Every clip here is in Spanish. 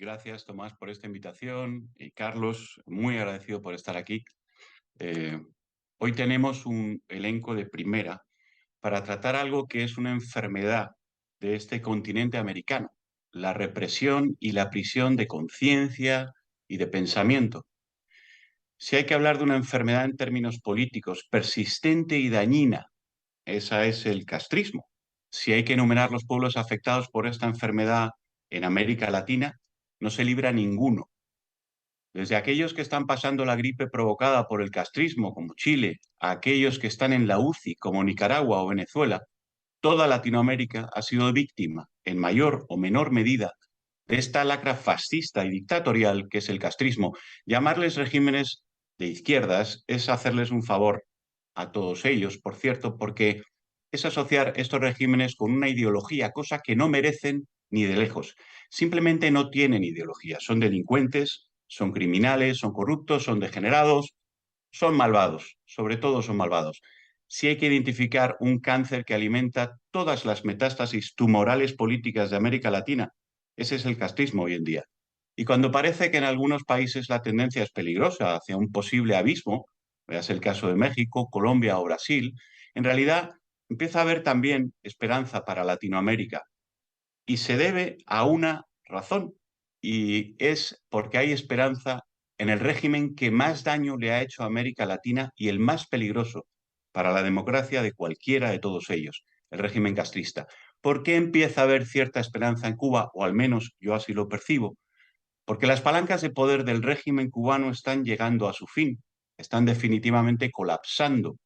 Gracias, Tomás, por esta invitación. Y Carlos, muy agradecido por estar aquí. Eh, Hoy tenemos un elenco de primera para tratar algo que es una enfermedad de este continente americano, la represión y la prisión de conciencia y de pensamiento. Si hay que hablar de una enfermedad en términos políticos persistente y dañina, esa es el castrismo. Si hay que enumerar los pueblos afectados por esta enfermedad en América Latina, no se libra ninguno. Desde aquellos que están pasando la gripe provocada por el castrismo, como Chile, a aquellos que están en la UCI, como Nicaragua o Venezuela, toda Latinoamérica ha sido víctima, en mayor o menor medida, de esta lacra fascista y dictatorial que es el castrismo. Llamarles regímenes de izquierdas es hacerles un favor a todos ellos, por cierto, porque es asociar estos regímenes con una ideología, cosa que no merecen ni de lejos. Simplemente no tienen ideología, son delincuentes, son criminales, son corruptos, son degenerados, son malvados, sobre todo son malvados. Si hay que identificar un cáncer que alimenta todas las metástasis tumorales políticas de América Latina, ese es el castrismo hoy en día. Y cuando parece que en algunos países la tendencia es peligrosa hacia un posible abismo, veas el caso de México, Colombia o Brasil, en realidad empieza a haber también esperanza para Latinoamérica. Y se debe a una razón, y es porque hay esperanza en el régimen que más daño le ha hecho a América Latina y el más peligroso para la democracia de cualquiera de todos ellos, el régimen castrista. ¿Por qué empieza a haber cierta esperanza en Cuba? O al menos yo así lo percibo. Porque las palancas de poder del régimen cubano están llegando a su fin, están definitivamente colapsando.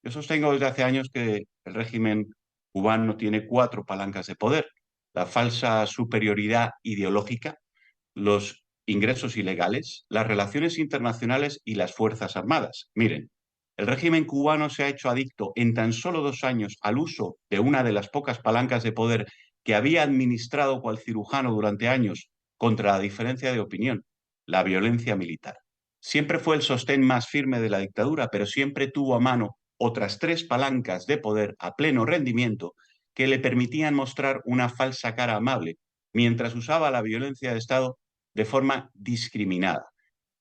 Yo sostengo desde hace años que el régimen cubano tiene cuatro palancas de poder: la falsa superioridad ideológica, los ingresos ilegales, las relaciones internacionales y las Fuerzas Armadas. Miren, el régimen cubano se ha hecho adicto en tan solo 2 años al uso de una de las pocas palancas de poder que había administrado cual cirujano durante años contra la diferencia de opinión, la violencia militar. Siempre fue el sostén más firme de la dictadura, pero siempre tuvo a mano otras tres palancas de poder a pleno rendimiento que le permitían mostrar una falsa cara amable mientras usaba la violencia de Estado de forma discriminada.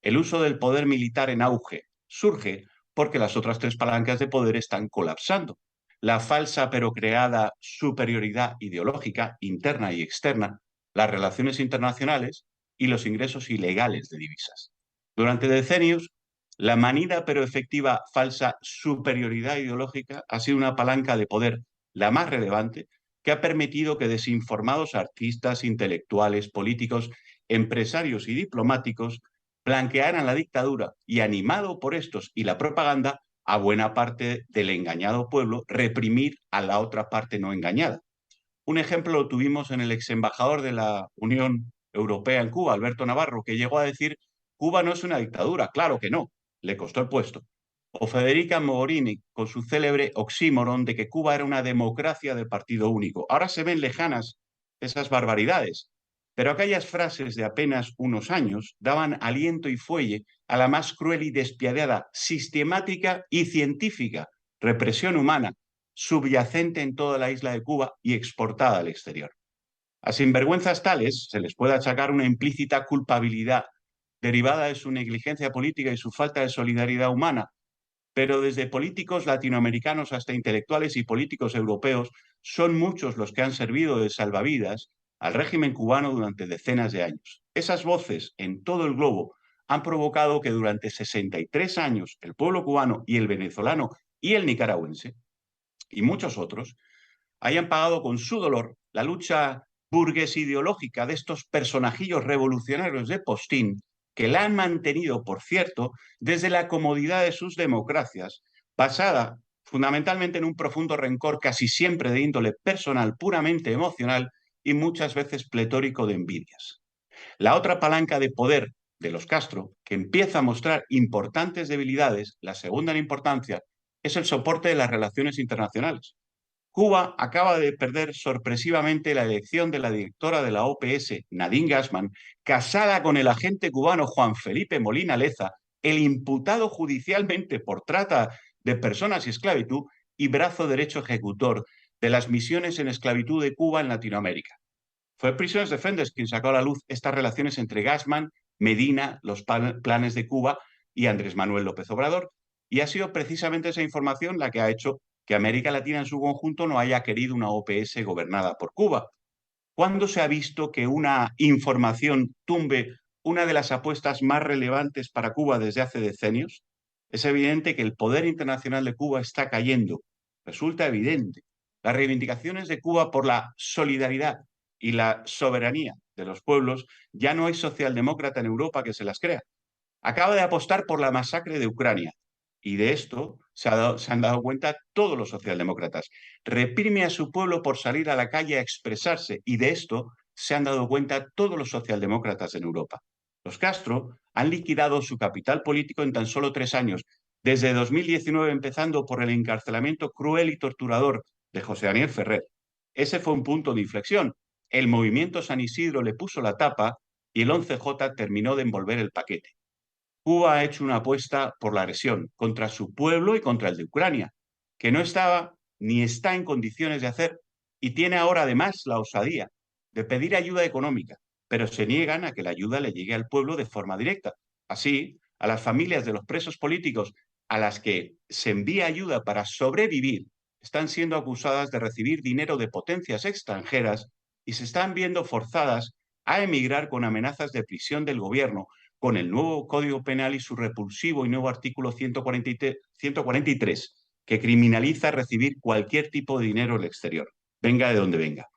El uso del poder militar en auge surge porque las otras tres palancas de poder están colapsando. La falsa pero creada superioridad ideológica interna y externa, las relaciones internacionales y los ingresos ilegales de divisas. Durante decenios, la manida pero efectiva falsa superioridad ideológica ha sido una palanca de poder, la más relevante, que ha permitido que desinformados artistas, intelectuales, políticos, empresarios y diplomáticos blanquearan la dictadura y, animado por estos y la propaganda, a buena parte del engañado pueblo reprimir a la otra parte no engañada. Un ejemplo lo tuvimos en el ex embajador de la Unión Europea en Cuba, Alberto Navarro, que llegó a decir: Cuba no es una dictadura. Claro que no, le costó el puesto. O Federica Mogherini, con su célebre oxímoron de que Cuba era una democracia de partido único. Ahora se ven lejanas esas barbaridades, pero aquellas frases de apenas unos años daban aliento y fuelle a la más cruel y despiadada, sistemática y científica represión humana subyacente en toda la isla de Cuba y exportada al exterior. A sinvergüenzas tales se les puede achacar una implícita culpabilidad derivada de su negligencia política y su falta de solidaridad humana, pero desde políticos latinoamericanos hasta intelectuales y políticos europeos, son muchos los que han servido de salvavidas al régimen cubano durante decenas de años. Esas voces en todo el globo han provocado que durante 63 años el pueblo cubano y el venezolano y el nicaragüense y muchos otros hayan pagado con su dolor la lucha burgués ideológica de estos personajillos revolucionarios de postín que la han mantenido, por cierto, desde la comodidad de sus democracias, basada fundamentalmente en un profundo rencor casi siempre de índole personal, puramente emocional y muchas veces pletórico de envidias. La otra palanca de poder de los Castro, que empieza a mostrar importantes debilidades, la segunda en importancia, es el soporte de las relaciones internacionales. Cuba acaba de perder sorpresivamente la elección de la directora de la OPS, Nadine Gassman, casada con el agente cubano Juan Felipe Molina Leza, el imputado judicialmente por trata de personas y esclavitud y brazo derecho ejecutor de las misiones en esclavitud de Cuba en Latinoamérica. Fue Prisoners Defenders quien sacó a la luz estas relaciones entre Gassman, Medina, los planes de Cuba y Andrés Manuel López Obrador. Y ha sido precisamente esa información la que ha hecho que América Latina en su conjunto no haya querido una OPS gobernada por Cuba. ¿Cuándo se ha visto que una información tumbe una de las apuestas más relevantes para Cuba desde hace decenios? Es evidente que el poder internacional de Cuba está cayendo. Resulta evidente. Las reivindicaciones de Cuba por la solidaridad y la soberanía de los pueblos, ya no hay socialdemócrata en Europa que se las crea. Acaba de apostar por la masacre de Ucrania. Y de esto se han dado cuenta todos los socialdemócratas. Reprime a su pueblo por salir a la calle a expresarse. Y de esto se han dado cuenta todos los socialdemócratas en Europa. Los Castro han liquidado su capital político en tan solo 3 años, desde 2019 empezando por el encarcelamiento cruel y torturador de José Daniel Ferrer. Ese fue un punto de inflexión. El movimiento San Isidro le puso la tapa y el 11J terminó de envolver el paquete. Cuba ha hecho una apuesta por la agresión contra su pueblo y contra el de Ucrania, que no estaba ni está en condiciones de hacer y tiene ahora además la osadía de pedir ayuda económica, pero se niegan a que la ayuda le llegue al pueblo de forma directa. Así, a las familias de los presos políticos a las que se envía ayuda para sobrevivir, están siendo acusadas de recibir dinero de potencias extranjeras y se están viendo forzadas a emigrar con amenazas de prisión del gobierno con el nuevo Código Penal y su repulsivo y nuevo artículo 143, que criminaliza recibir cualquier tipo de dinero del exterior, venga de donde venga.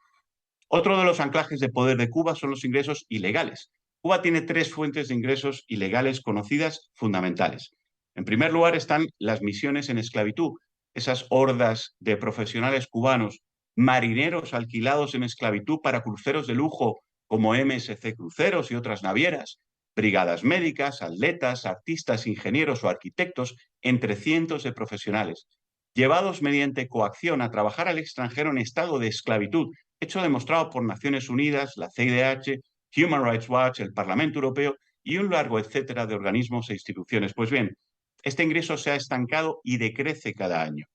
Otro de los anclajes de poder de Cuba son los ingresos ilegales. Cuba tiene 3 fuentes de ingresos ilegales conocidas fundamentales. En primer lugar están las misiones en esclavitud, esas hordas de profesionales cubanos, marineros alquilados en esclavitud para cruceros de lujo como MSC Cruceros y otras navieras, brigadas médicas, atletas, artistas, ingenieros o arquitectos, entre cientos de profesionales, llevados mediante coacción a trabajar al extranjero en estado de esclavitud, hecho demostrado por Naciones Unidas, la CIDH, Human Rights Watch, el Parlamento Europeo y un largo etcétera de organismos e instituciones. Pues bien, este ingreso se ha estancado y decrece cada año.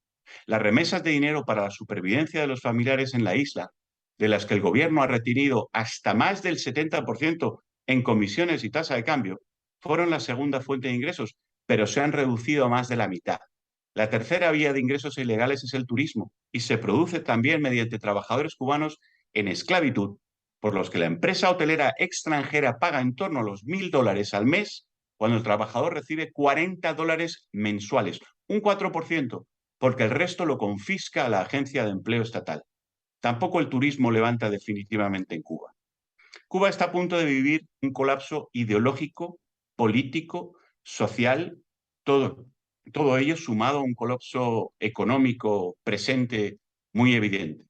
Las remesas de dinero para la supervivencia de los familiares en la isla, de las que el gobierno ha retenido hasta más del 70% en comisiones y tasa de cambio, fueron la segunda fuente de ingresos, pero se han reducido a más de la mitad. La tercera vía de ingresos ilegales es el turismo y se produce también mediante trabajadores cubanos en esclavitud, por los que la empresa hotelera extranjera paga en torno a los $1.000 al mes, cuando el trabajador recibe $40 mensuales, un 4%, porque el resto lo confisca a la Agencia de Empleo Estatal. Tampoco el turismo levanta definitivamente en Cuba. Cuba está a punto de vivir un colapso ideológico, político, social, todo, todo ello sumado a un colapso económico presente muy evidente.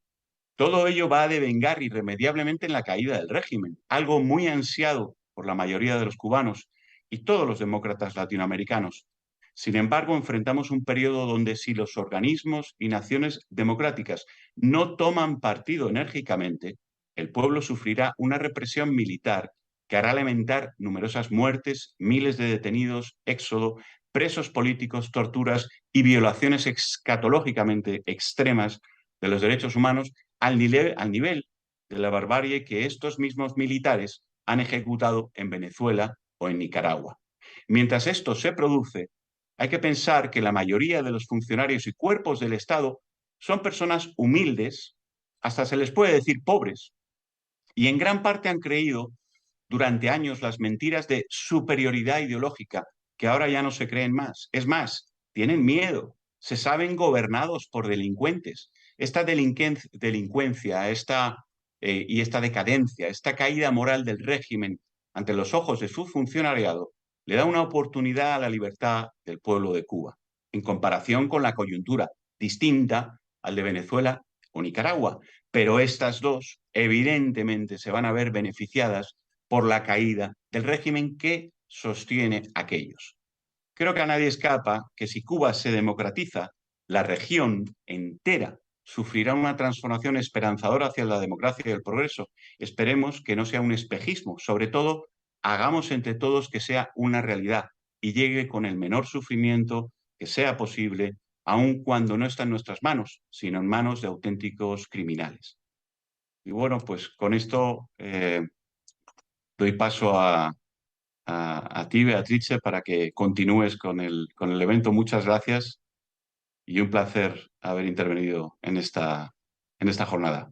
Todo ello va a devengar irremediablemente en la caída del régimen, algo muy ansiado por la mayoría de los cubanos y todos los demócratas latinoamericanos. Sin embargo, enfrentamos un periodo donde si los organismos y naciones democráticas no toman partido enérgicamente, el pueblo sufrirá una represión militar que hará lamentar numerosas muertes, miles de detenidos, éxodo, presos políticos, torturas y violaciones escatológicamente extremas de los derechos humanos al nivel de la barbarie que estos mismos militares han ejecutado en Venezuela o en Nicaragua. Mientras esto se produce, hay que pensar que la mayoría de los funcionarios y cuerpos del Estado son personas humildes, hasta se les puede decir pobres, y en gran parte han creído durante años las mentiras de superioridad ideológica que ahora ya no se creen más. Es más, tienen miedo, se saben gobernados por delincuentes. Esta delincuencia y esta decadencia, esta caída moral del régimen ante los ojos de su funcionariado, le da una oportunidad a la libertad del pueblo de Cuba, en comparación con la coyuntura distinta al de Venezuela o Nicaragua. Pero estas dos evidentemente se van a ver beneficiadas por la caída del régimen que sostiene aquellos. Creo que a nadie escapa que si Cuba se democratiza, la región entera sufrirá una transformación esperanzadora hacia la democracia y el progreso. Esperemos que no sea un espejismo. Sobre todo, hagamos entre todos que sea una realidad y llegue con el menor sufrimiento que sea posible, aun cuando no está en nuestras manos, sino en manos de auténticos criminales. Y bueno, pues con esto doy paso a ti, Beatrice, para que continúes con el evento. Muchas gracias y un placer haber intervenido en esta jornada.